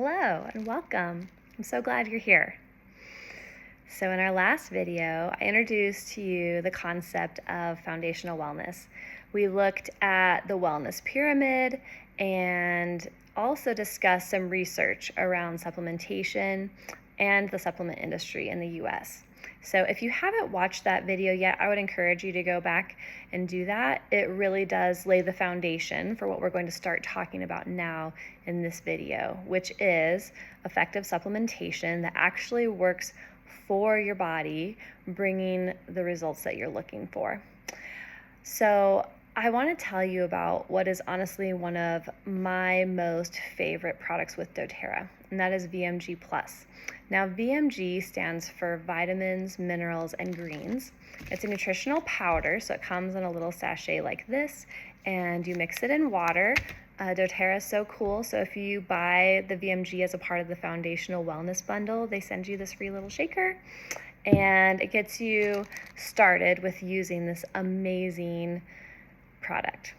Hello and welcome. I'm so glad you're here. So in our last video, I introduced to you the concept of foundational wellness. We looked at the wellness pyramid and also discussed some research around supplementation and the supplement industry in the US. So if you haven't watched that video yet, I would encourage you to go back and do that. It really does lay the foundation for what we're going to start talking about now in this video, which is effective supplementation that actually works for your body, bringing the results that you're looking for. So I want to tell you about what is honestly one of my most favorite products with doTERRA, and that is VMG+. Now, VMG stands for vitamins, minerals, and greens. It's a nutritional powder, so it comes in a little sachet like this, and you mix it in water. doTERRA is so cool, so if you buy the VMG as a part of the Foundational Wellness Bundle, they send you this free little shaker, and it gets you started with using this amazing product.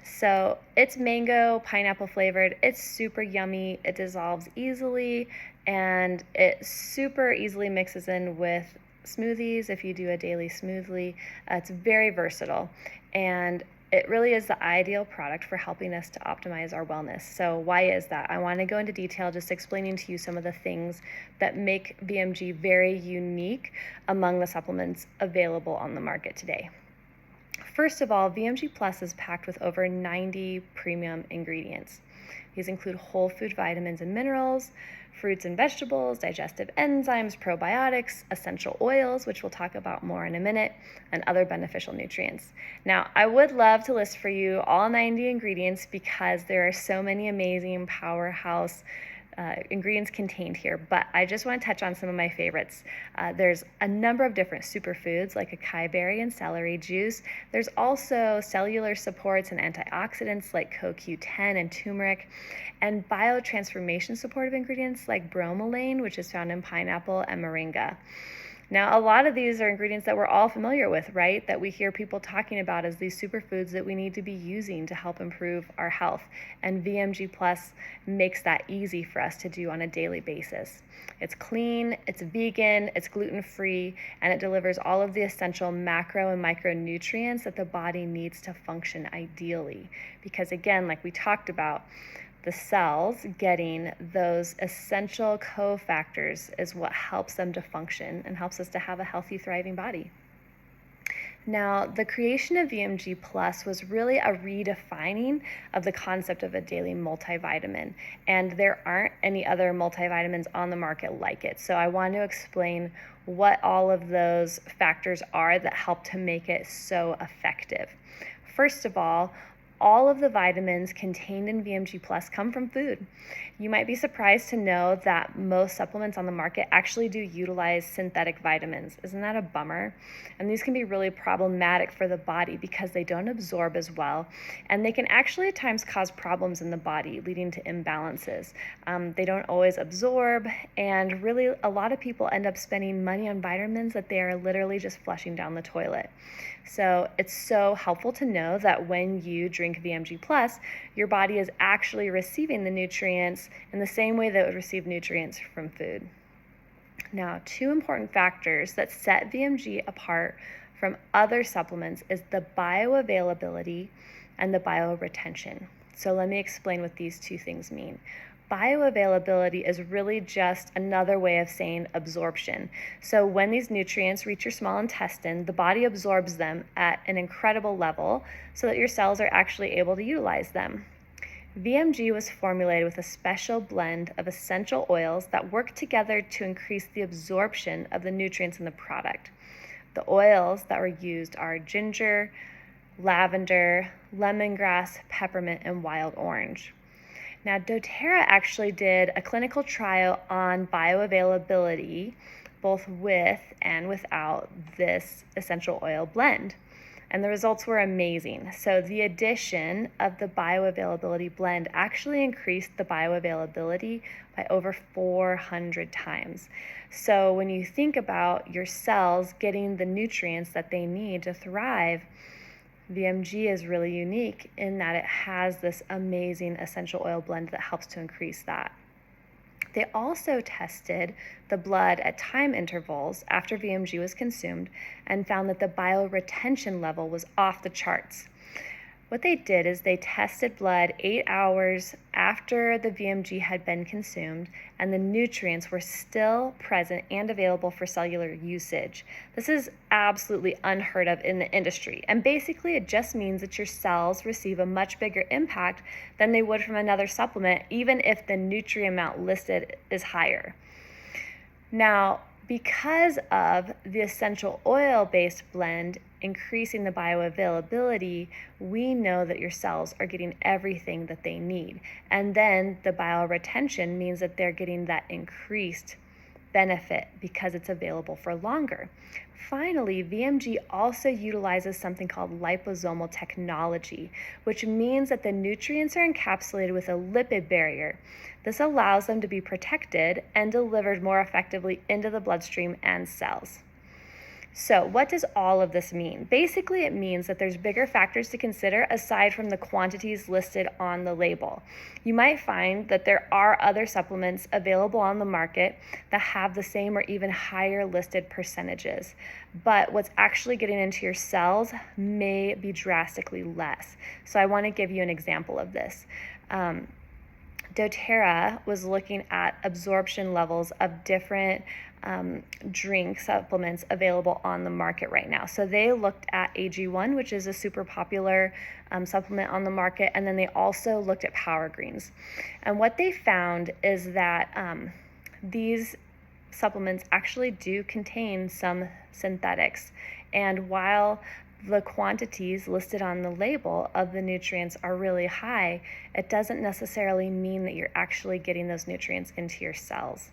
So it's mango, pineapple flavored. It's super yummy. It dissolves easily, and it super easily mixes in with smoothies if you do a daily smoothie. It's very versatile, and it really is the ideal product for helping us to optimize our wellness. So why is that? I want to go into detail just explaining to you some of the things that make VMG very unique among the supplements available on the market today. First of all, VMG Plus is packed with over 90 premium ingredients. These include whole food vitamins and minerals, fruits and vegetables, digestive enzymes, probiotics, essential oils, which we'll talk about more in a minute, and other beneficial nutrients. Now, I would love to list for you all 90 ingredients because there are so many amazing powerhouse ingredients contained here, but I just want to touch on some of my favorites. There's a number of different superfoods like acai berry and celery juice. There's also cellular supports and antioxidants like CoQ10 and turmeric, and biotransformation supportive ingredients like bromelain, which is found in pineapple and moringa. Now, a lot of these are ingredients that we're all familiar with, right? That we hear people talking about as these superfoods that we need to be using to help improve our health. And VMG Plus makes that easy for us to do on a daily basis. It's clean, it's vegan, it's gluten-free, and it delivers all of the essential macro and micronutrients that the body needs to function ideally. Because again, like we talked about, the cells getting those essential cofactors is what helps them to function and helps us to have a healthy, thriving body. Now, the creation of VMG Plus was really a redefining of the concept of a daily multivitamin, and there aren't any other multivitamins on the market like it. So I want to explain what all of those factors are that help to make it so effective. First of all of the vitamins contained in VMG Plus come from food. You might be surprised to know that most supplements on the market actually do utilize synthetic vitamins. Isn't that a bummer? And these can be really problematic for the body because they don't absorb as well, and they can actually at times cause problems in the body, leading to imbalances. They don't always absorb, and really a lot of people end up spending money on vitamins that they are literally just flushing down the toilet. So it's so helpful to know that when you drink VMG Plus, your body is actually receiving the nutrients in the same way that it would receive nutrients from food. Now, two important factors that set VMG apart from other supplements is the bioavailability and the bioretention. So let me explain what these two things mean. Bioavailability is really just another way of saying absorption. So when these nutrients reach your small intestine, the body absorbs them at an incredible level so that your cells are actually able to utilize them. VMG was formulated with a special blend of essential oils that work together to increase the absorption of the nutrients in the product. The oils that were used are ginger, lavender, lemongrass, peppermint, and wild orange. Now, doTERRA actually did a clinical trial on bioavailability, both with and without this essential oil blend, and the results were amazing. So the addition of the bioavailability blend actually increased the bioavailability by over 400 times. So when you think about your cells getting the nutrients that they need to thrive, VMG is really unique in that it has this amazing essential oil blend that helps to increase that. They also tested the blood at time intervals after VMG was consumed and found that the bioretention level was off the charts. What they did is they tested blood 8 hours after the VMG had been consumed, and the nutrients were still present and available for cellular usage. This is absolutely unheard of in the industry, and basically it just means that your cells receive a much bigger impact than they would from another supplement, even if the nutrient amount listed is higher. Now, because of the essential oil-based blend increasing the bioavailability, we know that your cells are getting everything that they need. And then the bioretention means that they're getting that increased benefit because it's available for longer. Finally, VMG also utilizes something called liposomal technology, which means that the nutrients are encapsulated with a lipid barrier. This allows them to be protected and delivered more effectively into the bloodstream and cells. So what does all of this mean? Basically, it means that there's bigger factors to consider aside from the quantities listed on the label. You might find that there are other supplements available on the market that have the same or even higher listed percentages, but what's actually getting into your cells may be drastically less. So I want to give you an example of this. doTERRA was looking at absorption levels of different drink supplements available on the market right now. So they looked at AG1, which is a super popular supplement on the market, and then they also looked at Power Greens. And what they found is that these supplements actually do contain some synthetics. And while the quantities listed on the label of the nutrients are really high, it doesn't necessarily mean that you're actually getting those nutrients into your cells.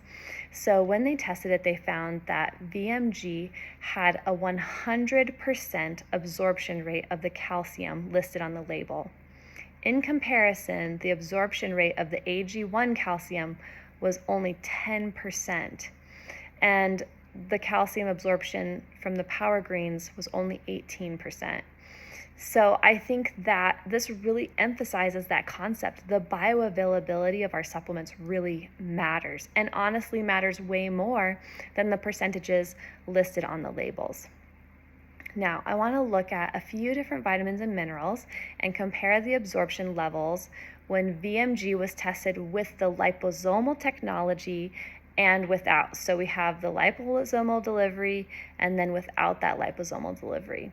So when they tested it, they found that VMG had a 100% absorption rate of the calcium listed on the label. In comparison, the absorption rate of the AG1 calcium was only 10%. And the calcium absorption from the Power Greens was only 18%. So I think that this really emphasizes that concept. The bioavailability of our supplements really matters, and honestly matters way more than the percentages listed on the labels. Now, I want to look at a few different vitamins and minerals and compare the absorption levels when VMG was tested with the liposomal technology and without. So we have the liposomal delivery and then without that liposomal delivery.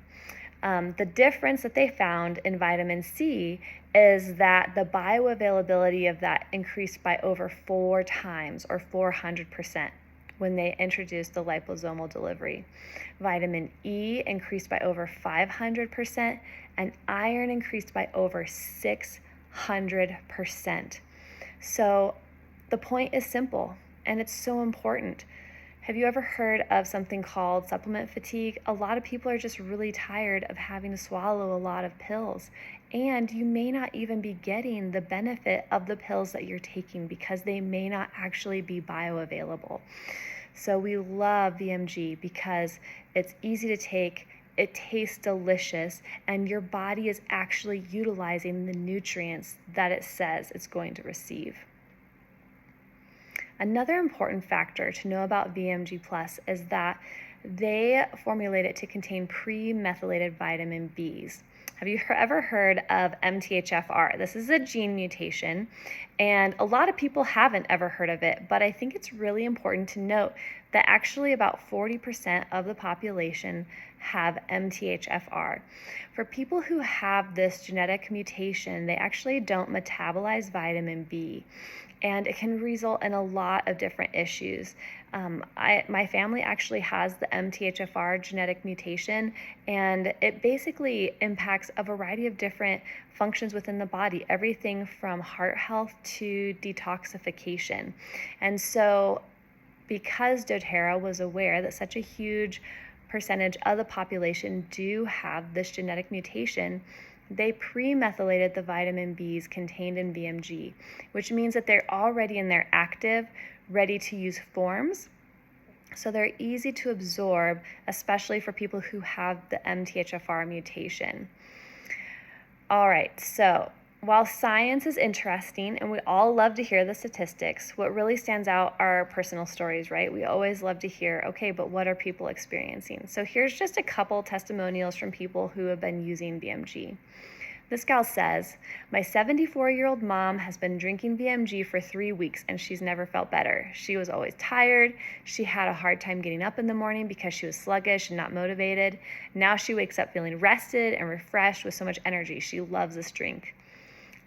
The difference that they found in vitamin C is that the bioavailability of that increased by over 4 times, or 400%, when they introduced the liposomal delivery. Vitamin E increased by over 500%, and iron increased by over 600%. So the point is simple, and it's so important. Have you ever heard of something called supplement fatigue? A lot of people are just really tired of having to swallow a lot of pills, and you may not even be getting the benefit of the pills that you're taking because they may not actually be bioavailable. So we love VMG because it's easy to take, it tastes delicious, and your body is actually utilizing the nutrients that it says it's going to receive. Another important factor to know about VMG Plus is that they formulate it to contain pre-methylated vitamin Bs. Have you ever heard of MTHFR? This is a gene mutation, and a lot of people haven't ever heard of it, but I think it's really important to note that actually about 40% of the population have MTHFR. For people who have this genetic mutation, they actually don't metabolize vitamin B, and it can result in a lot of different issues. My family actually has the MTHFR genetic mutation, and it basically impacts a variety of different functions within the body, everything from heart health to detoxification. And so because doTERRA was aware that such a huge percentage of the population do have this genetic mutation, they pre-methylated the vitamin Bs contained in VMG, which means that they're already in their active, ready-to-use forms. So they're easy to absorb, especially for people who have the MTHFR mutation. All right, so while science is interesting and we all love to hear the statistics, what really stands out are personal stories, right? We always love to hear, okay, but what are people experiencing? So here's just a couple testimonials from people who have been using VMG. This gal says, my 74-year-old mom has been drinking VMG for 3 weeks and she's never felt better. She was always tired. She had a hard time getting up in the morning because she was sluggish and not motivated. Now she wakes up feeling rested and refreshed with so much energy. She loves this drink.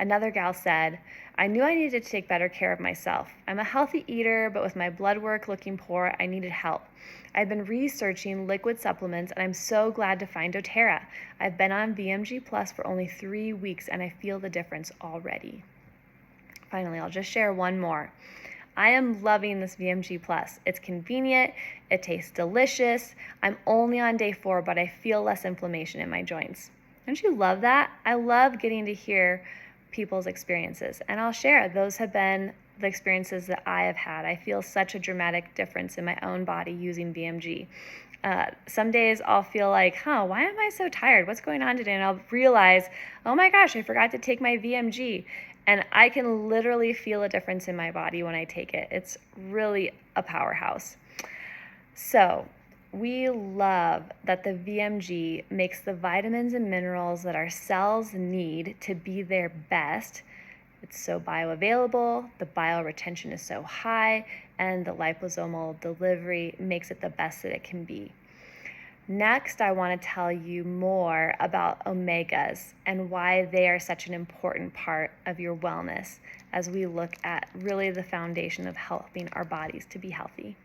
Another gal said, I knew I needed to take better care of myself. I'm a healthy eater, but with my blood work looking poor, I needed help. I've been researching liquid supplements, and I'm so glad to find doTERRA. I've been on VMG Plus for only 3 weeks, and I feel the difference already. Finally, I'll just share one more. I am loving this VMG Plus. It's convenient, it tastes delicious. I'm only on day 4, but I feel less inflammation in my joints. Don't you love that? I love getting to hear people's experiences, and I'll share. Those have been the experiences that I have had. I feel such a dramatic difference in my own body using VMG. Some days I'll feel like, why am I so tired? What's going on today? And I'll realize, oh my gosh, I forgot to take my VMG. And I can literally feel a difference in my body when I take it. It's really a powerhouse. So we love that the VMG makes the vitamins and minerals that our cells need to be their best. It's so bioavailable, the bioretention is so high, and the liposomal delivery makes it the best that it can be. Next, I want to tell you more about omegas and why they are such an important part of your wellness as we look at really the foundation of helping our bodies to be healthy.